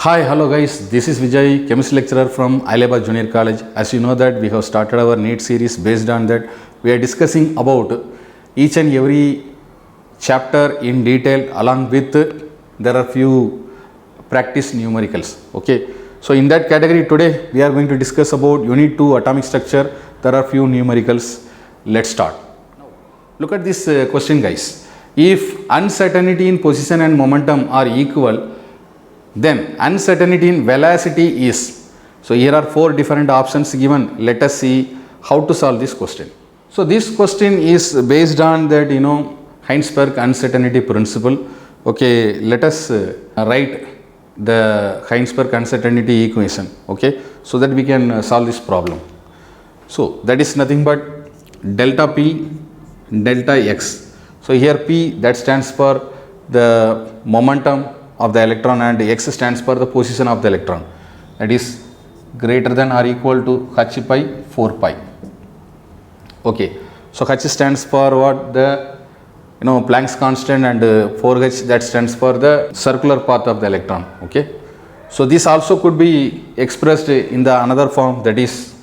Hi, hello guys. This is Vijay, chemistry lecturer from Aileba Junior College. As you know that we have started our NEET series. Based on that, we are discussing about each and every chapter in detail. Along with there are few practice numericals. Okay. So in that category today we are going to discuss about unit 2 atomic structure. There are few numericals. Let's start. Look at this question, guys. If uncertainty in position and momentum are equal, then uncertainty in velocity is. So here are four different options given. Let us see how to solve this question. So this question is based on that Heisenberg uncertainty principle. Okay, let us write the Heisenberg uncertainty equation. Okay, so that we can solve this problem. So that is nothing but delta P delta X. So here P, that stands for the momentum of the electron, and X stands for the position of the electron, that is greater than or equal to h pi 4 pi. Okay, so h stands for what? The Planck's constant, and 4h, that stands for the circular path of the electron. Okay, so this also could be expressed in the another form, that is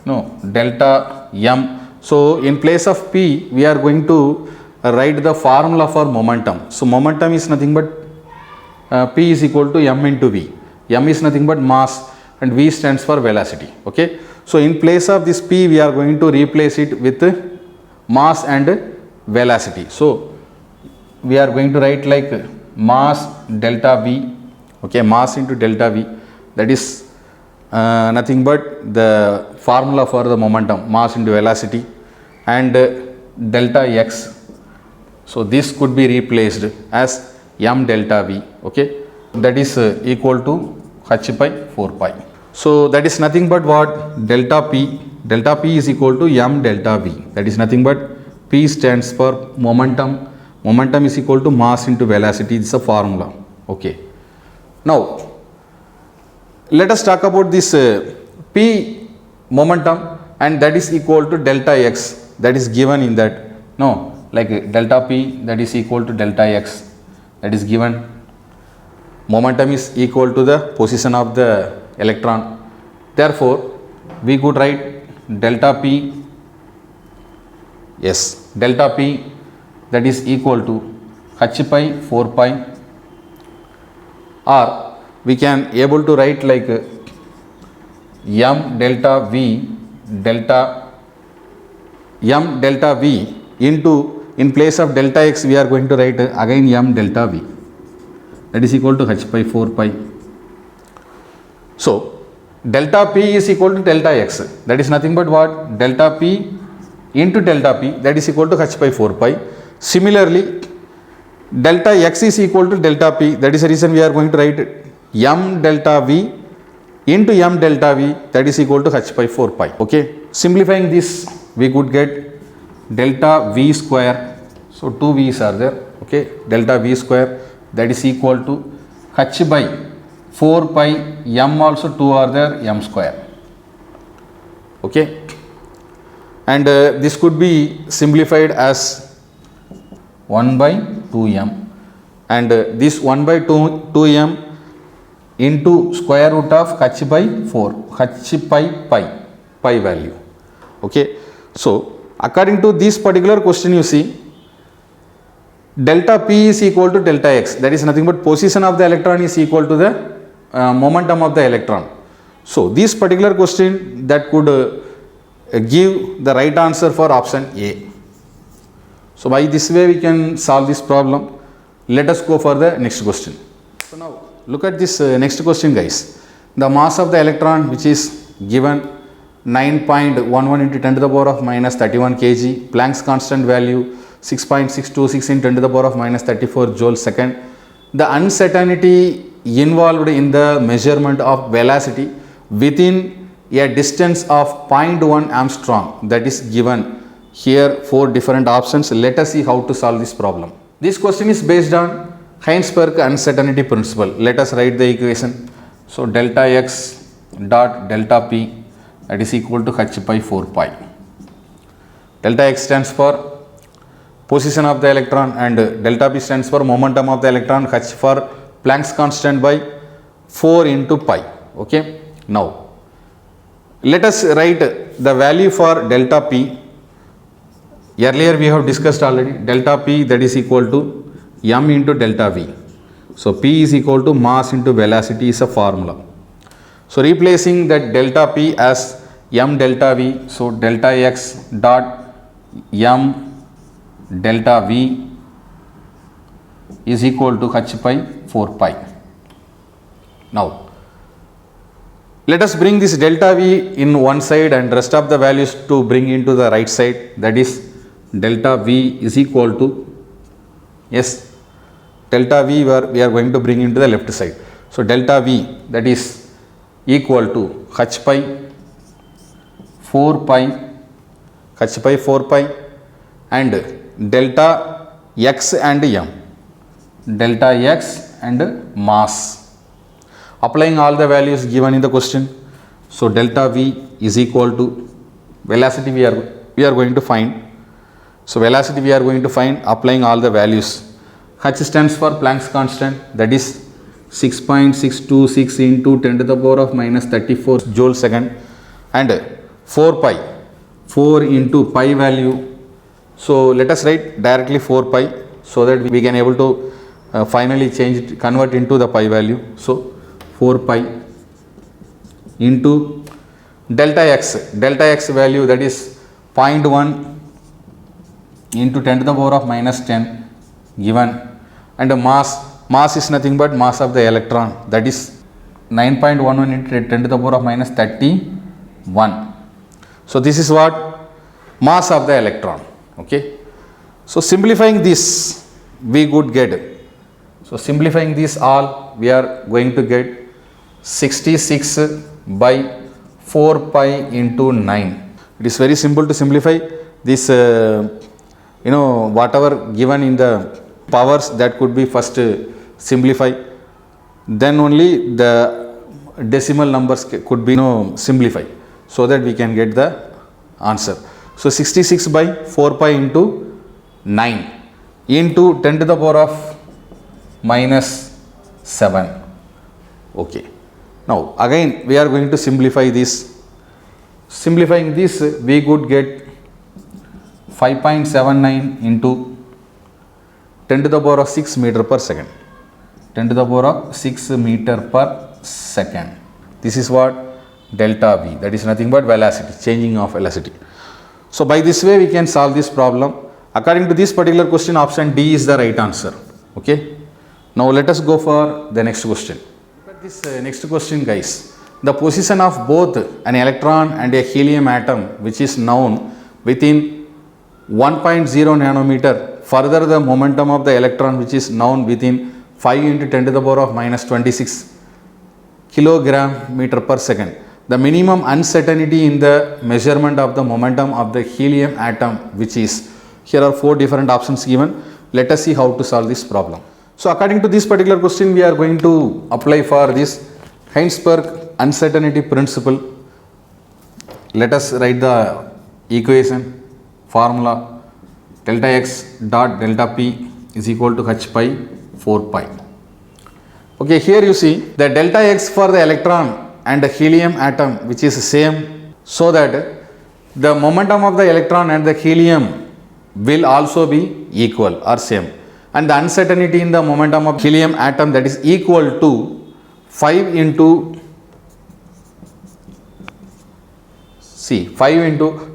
delta m. So in place of P we are going to write the formula for momentum. So momentum is nothing but P is equal to m into v. M is nothing but mass and v stands for velocity. Okay, so in place of this P we are going to replace it with mass and velocity. So we are going to write like mass delta v. Okay, mass into delta v, that is nothing but the formula for the momentum, mass into velocity, and delta x. So this could be replaced as m delta v. Okay, that is equal to h pi 4 pi. So that is nothing but what? Delta p. Delta p is equal to m delta v. That is nothing but P stands for momentum. Momentum is equal to mass into velocity. This is a formula. Okay. Now let us talk about this P momentum, and that is equal to delta x, that is given in that. Like delta P, that is equal to delta x, that is given. Momentum is equal to the position of the electron. Therefore we could write delta P, yes, delta P, that is equal to h pi 4 pi, or we can able to write like m delta v into, in place of delta x we are going to write again m delta v, that is equal to h pi 4 pi. So delta p is equal to delta x, that is nothing but what? Delta p into delta p, that is equal to h pi 4 pi. Similarly delta x is equal to delta p, that is the reason we are going to write m delta v into m delta v, that is equal to h pi 4 pi. Okay, simplifying this we could get delta v square. So two v's are there. Okay, delta v square, that is equal to h by 4 pi, m also 2 are there, m square. Okay, and this could be simplified as 1 by 2m, and this 1 by 2m into square root of h by 4, h pi value. Okay, so according to this particular question, you see delta p is equal to delta x, that is nothing but position of the electron is equal to the momentum of the electron. So this particular question that could give the right answer for option A. So by this way we can solve this problem. Let us go for the next question. So now look at this next question, guys. The mass of the electron, which is given 9.11 into 10 to the power of minus 31 kg, Planck's constant value 6.626 in 10 to the power of minus 34 joule second. The uncertainty involved in the measurement of velocity within a distance of 0.1 Armstrong, that is given. Here four different options. Let us see how to solve this problem. This question is based on Heisenberg uncertainty principle. Let us write the equation. So delta x dot delta p, that is equal to h pi 4 pi. Delta x stands for position of the electron, and delta p stands for momentum of the electron, h for Planck's constant by 4 into pi. Okay. Now, let us write the value for delta P. Earlier we have discussed already delta P, that is equal to m into delta V. So, P is equal to mass into velocity is a formula. So, replacing that delta P as m delta V. So, delta x dot m delta V is equal to h by 4 pi. Now, let us bring this delta V in one side and rest of the values to bring into the right side, that is delta V is equal to, yes, delta V we are going to bring into the left side. So, delta V, that is equal to h by 4 pi, h by 4 pi, and delta x and m, delta x and mass. Applying all the values given in the question. So, delta V is equal to velocity we are going to find. So, velocity we are going to find applying all the values. H stands for Planck's constant, that is 6.626 into 10 to the power of minus 34 joule second, and 4 pi, 4 into pi value. So, let us write directly 4 pi so that we can able to finally change it, convert into the pi value. So, 4 pi into delta x value, that is 0.1 into 10 to the power of minus 10 given, and the mass is nothing but mass of the electron, that is 9.11 into 10 to the power of minus 31. So, this is what mass of the electron. Okay. So, simplifying this we could get, so simplifying this all we are going to get 66 by 4 pi into 9. It is very simple to simplify this, whatever given in the powers, that could be first simplify, then only the decimal numbers could be simplify, so that we can get the answer. So, 66 by 4 pi into 9 into 10 to the power of minus 7. Okay. Now, again we are going to simplify this. Simplifying this we could get 5.79 into 10 to the power of 6 meter per second. 10 to the power of 6 meter per second. This is what delta V, that is nothing but velocity, changing of velocity. So, by this way we can solve this problem. According to this particular question, option D is the right answer. Okay. Now, let us go for the next question. Look at this next question, guys. The position of both an electron and a helium atom, which is known within 1.0 nanometer. Further, the momentum of the electron, which is known within 5 into 10 to the power of minus 26 kilogram meter per second. The minimum uncertainty in the measurement of the momentum of the helium atom, which is, here are 4 different options given. Let us see how to solve this problem. So, according to this particular question, we are going to apply for this Heisenberg uncertainty principle. Let us write the equation, formula, delta x dot delta p is equal to h by 4 pi. Okay, here you see the delta x for the electron and the helium atom, which is same, so that the momentum of the electron and the helium will also be equal or same, and the uncertainty in the momentum of helium atom, that is equal to 5 into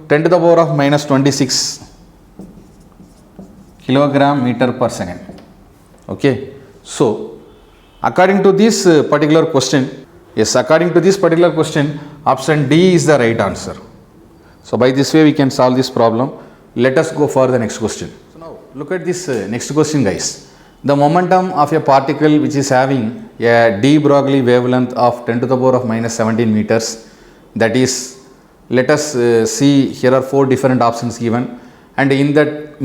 10 to the power of minus 26 kilogram meter per second. Okay. So, according to this particular question, yes, according to this particular question, option D is the right answer. So, by this way we can solve this problem. Let us go for the next question. So, now look at this next question, guys. The momentum of a particle which is having a de Broglie wavelength of 10 to the power of minus 17 meters, that is, let us see, here are 4 different options given, and in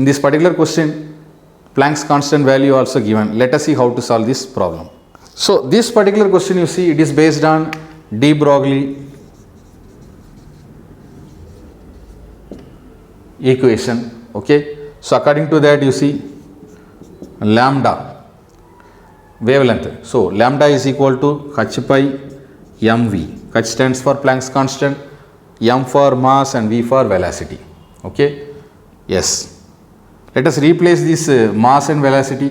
this particular question Planck's constant value also given. Let us see how to solve this problem. So, this particular question, you see, it is based on de Broglie equation. Okay. So, according to that, you see lambda wavelength. So lambda is equal to h pi mv. H stands for Planck's constant, m for mass and v for velocity. Okay, yes, let us replace this mass and velocity.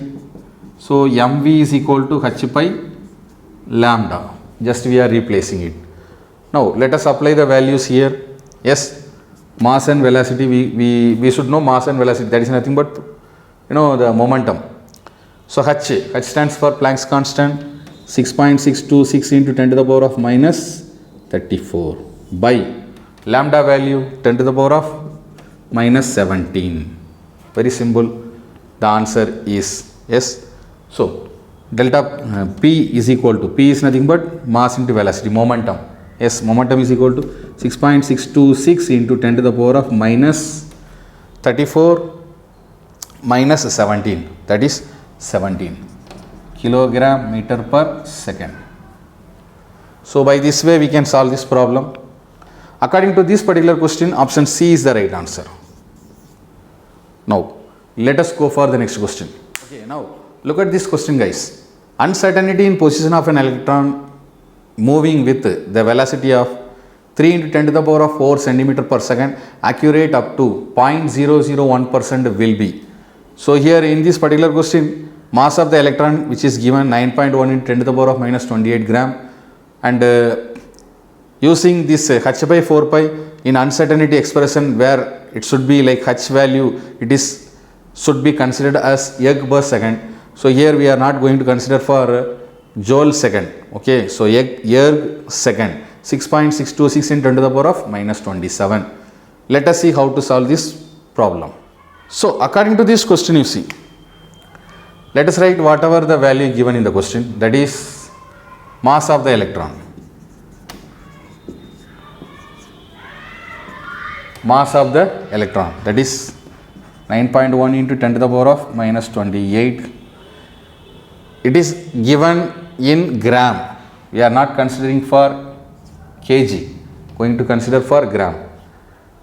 So mv is equal to h pi lambda, just we are replacing it. Now let us apply the values here. Yes, mass and velocity, we should know mass and velocity, that is nothing but the momentum. So h stands for Planck's constant, 6.626 into 10 to the power of minus 34 by lambda value 10 to the power of minus 17. Very simple, the answer is yes. So delta p is equal to, p is nothing but mass into velocity, momentum. Yes, momentum is equal to 6.626 into 10 to the power of minus 34 minus 17, that is 17 kilogram meter per second. So by this way we can solve this problem. According to this particular question, option C is the right answer. Now let us go for the next question. Okay, now look at this question, guys. Uncertainty in position of an electron moving with the velocity of 3 into 10 to the power of 4 centimeter per second, accurate up to 0.001% will be. So here in this particular question, mass of the electron which is given 9.1 into 10 to the power of minus 28 gram, and using this h by 4 pi in uncertainty expression, where it should be like h value, it is should be considered as erg per second. So here we are not going to consider for joule second. Okay, so erg second, 6.626 into 10 to the power of minus 27. Let us see how to solve this problem. So according to this question, you see, let us write whatever the value given in the question, that is mass of the electron. Mass of the electron, that is 9.1 into 10 to the power of minus 28. It is given in gram. We are not considering for kg, going to consider for gram.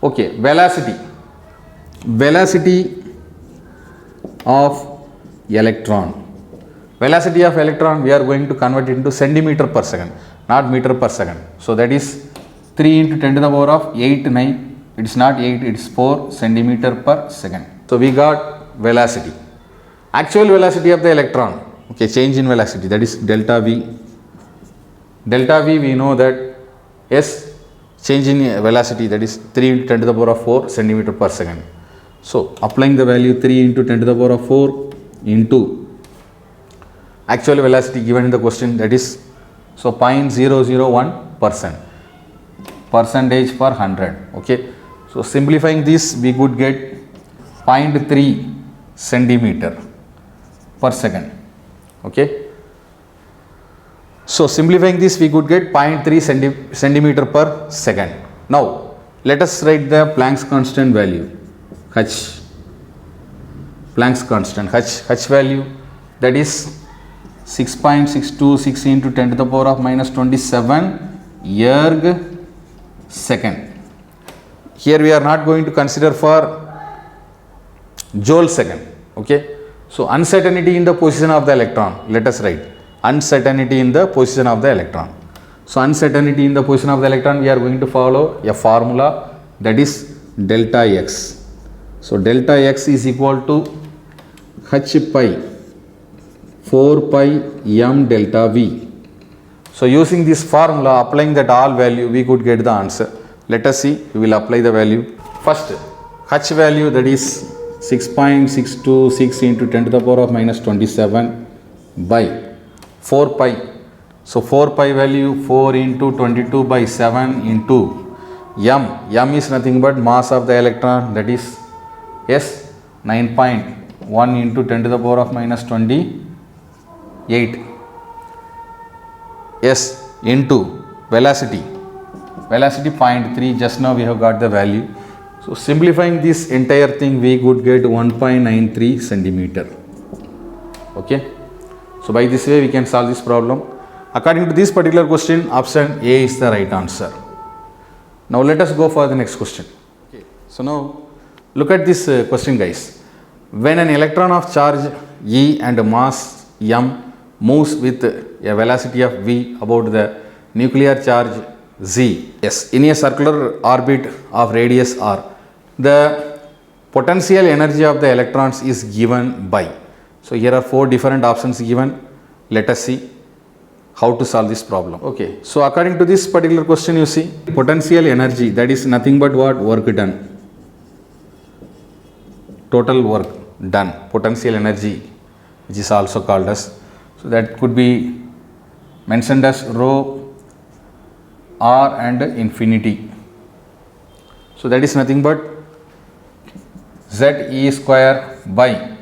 Okay, velocity. Velocity of electron. Velocity of electron we are going to convert it into centimeter per second, not meter per second. So that is 3 into 10 to the power of 8, 9. It is not 8, it is 4 centimeter per second. So we got velocity. Actual velocity of the electron, okay, change in velocity, that is delta v. Delta v, we know that yes, change in velocity, that is 3 into 10 to the power of 4 centimeter per second. So applying the value 3 into 10 to the power of 4 into actual velocity given in the question, that is so 0.001%, percentage per 100. Okay, so simplifying this we could get 0.3 centimeter per second. Okay, so simplifying this we could get 0.3 centimeter per second. Now let us write the Planck's constant value, h. Planck's constant h value, that is 6.626 into 10 to the power of minus 27 erg second. Here we are not going to consider for joule second. Okay, so uncertainty in the position of the electron, let us write uncertainty in the position of the electron. So uncertainty in the position of the electron, we are going to follow a formula, that is delta x. So delta x is equal to h pi 4 pi m delta v. So using this formula, applying that all value, we could get the answer. Let us see, we will apply the value. First, h value, that is 6.626 into 10 to the power of minus 27 by 4 pi. So 4 pi value 4 into 22 by 7 into m. M is nothing but mass of the electron, that is yes 9.1 into 10 to the power of minus 28. Yes, into velocity. Velocity 0.3, just now we have got the value. So simplifying this entire thing, we could get 1.93 centimeter. Okay, so by this way we can solve this problem. According to this particular question, option A is the right answer. Now let us go for the next question. Okay, so now look at this question, guys. When an electron of charge E and mass m moves with a velocity of v about the nuclear charge z. Yes, in a circular orbit of radius r, the potential energy of the electrons is given by. So here are 4 different options given. Let us see how to solve this problem. Okay, so according to this particular question, you see potential energy, that is nothing but what? Work done. Total work done, potential energy, which is also called as, so that could be mentioned as rho r and infinity. So that is nothing but z e square by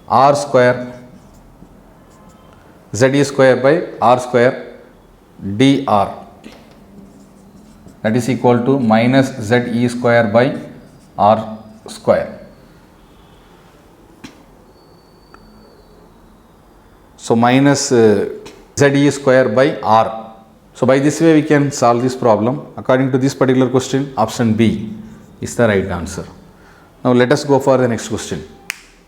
r square, z e square by r square dr, that is equal to minus z e square by r square. So minus z e square by r. So by this way we can solve this problem. According to this particular question, option B is the right answer. Now let us go for the next question.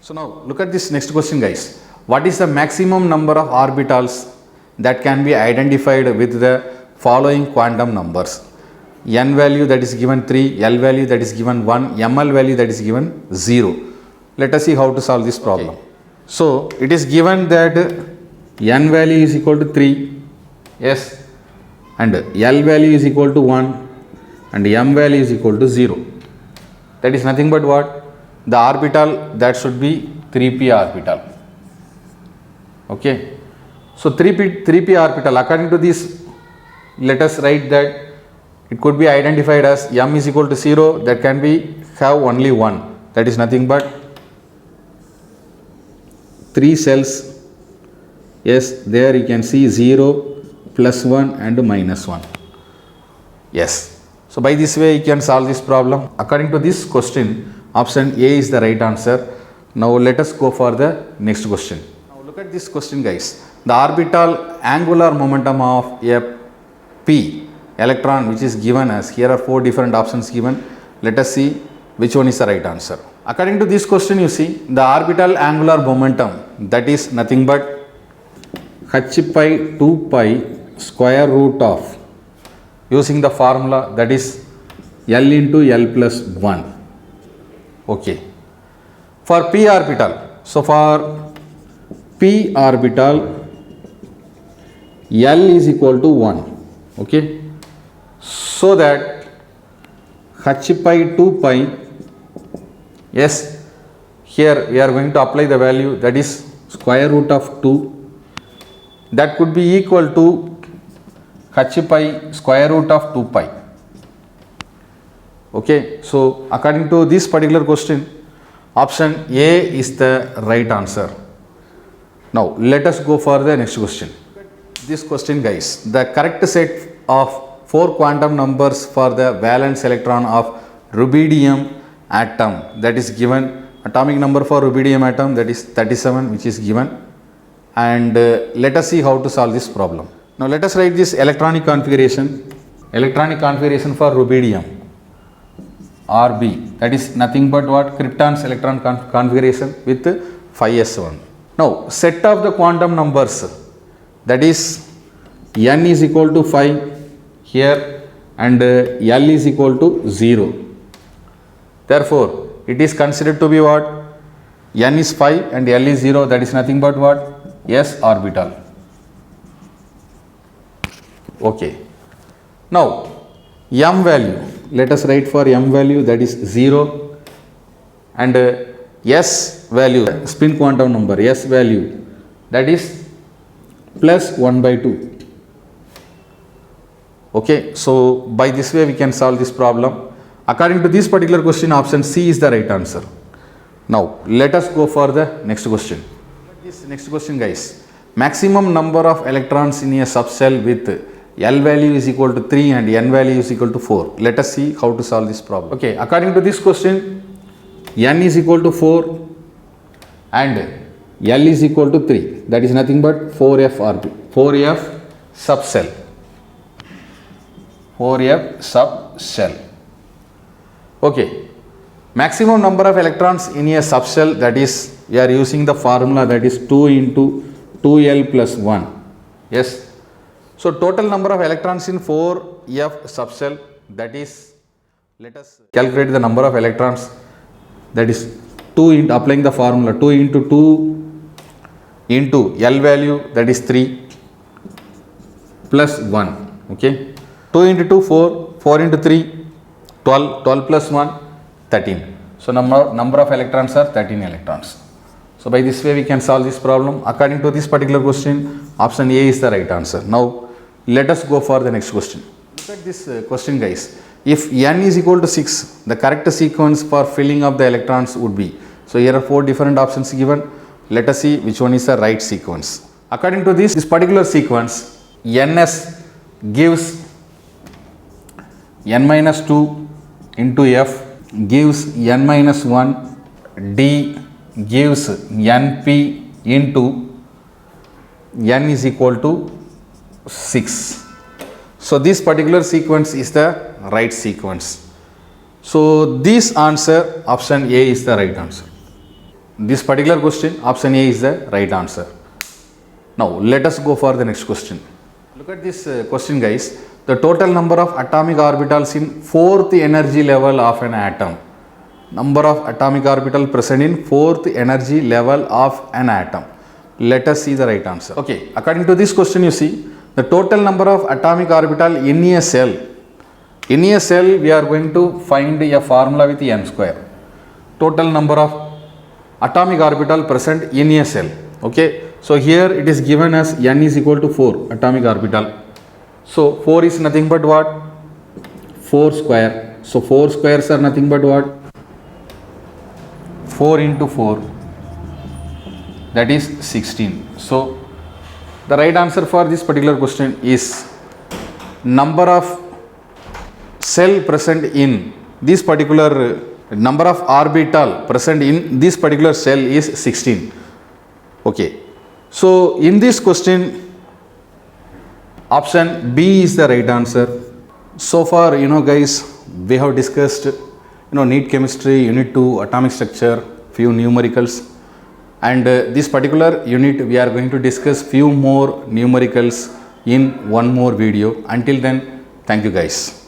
So now look at this next question, guys. What is the maximum number of orbitals that can be identified with the following quantum numbers? N value that is given 3, L value that is given 1, ML value that is given 0. Let us see how to solve this problem. Okay. So it is given that N value is equal to 3, yes, and L value is equal to 1 and M value is equal to 0. That is nothing but what? The orbital that should be 3p orbital. Okay. So 3p orbital, according to this, let us write that it could be identified as M is equal to 0, that can be have only 1. That is nothing but 3 cells. Yes, there you can see 0, +1 and -1. Yes. So by this way you can solve this problem. According to this question, option A is the right answer. Now let us go for the next question. Now look at this question, guys. The orbital angular momentum of a p electron, which is given as, here are 4 different options given. Let us see which one is the right answer. According to this question, you see the orbital angular momentum, that is nothing but h pi 2 pi square root of, using the formula that is L into L plus 1. Okay. For p orbital, so for p orbital, L is equal to 1. Okay. So that h pi 2 pi, yes, here we are going to apply the value, that is square root of 2, that could be equal to h pi square root of 2 pi. Okay, so according to this particular question, option A is the right answer. Now let us go for the next question. This question, guys, the correct set of 4 quantum numbers for the valence electron of rubidium atom, that is given, atomic number for rubidium atom, that is 37, which is given, and let us see how to solve this problem. Now let us write this electronic configuration for rubidium, RB, that is nothing but what? Krypton's electron configuration with 5s1. Now set of the quantum numbers, that is n is equal to 5 here and L is equal to 0. Therefore it is considered to be what? N is 5 and L is 0, that is nothing but what? S orbital. Okay. Now M value, let us write for M value, that is 0, and S value, spin quantum number, S value, that is plus 1 by 2. Okay, so by this way we can solve this problem. According to this particular question, option C is the right answer. Now let us go for the next question. This next question, guys, maximum number of electrons in a subshell with L value is equal to 3 and N value is equal to 4. Let us see how to solve this problem. Okay, according to this question, N is equal to 4 and L is equal to 3. That is nothing but 4f subshell. 4f subshell. Okay, maximum number of electrons in a subshell, that is we are using the formula, that is 2 into 2l plus 1. Yes. So total number of electrons in 4f subcell, that is, let us calculate the number of electrons, that is 2 into, applying the formula 2 into 2 into L value, that is 3 plus 1. Okay. 2 into 2 4, 4 into 3 12, 12 plus 1 13. So number of electrons are 13 electrons. So by this way we can solve this problem. According to this particular question, option A is the right answer. Now let us go for the next question. Look at this question, guys. If n is equal to 6, the correct sequence for filling up the electrons would be. So here are 4 different options given. Let us see which one is the right sequence. According to this particular sequence, ns gives n minus 2 into f gives n minus 1, d gives np into n is equal to 6. So this particular sequence is the right sequence. So this answer, option A, is the right answer. This particular question, option A is the right answer. Now let us go for the next question. Look at this question, guys. The total number of atomic orbitals in 4th energy level of an atom. Number of atomic orbital present in 4th energy level of an atom. Let us see the right answer. Okay, according to this question, you see the total number of atomic orbital in a cell. In a cell, we are going to find a formula with n square. Total number of atomic orbital present in a cell. Okay, so here it is given as n is equal to 4 atomic orbital. So 4 is nothing but what? 4 square. So 4 squares are nothing but what? 4 into 4, that is 16. So the right answer for this particular question is number of cell present in this particular number of orbital present in this particular cell is 16. Okay, so in this question, option B is the right answer. So far, guys, we have discussed neat chemistry, unit 2, atomic structure, few numericals, and this particular unit we are going to discuss few more numericals in one more video. Until then, thank you, guys.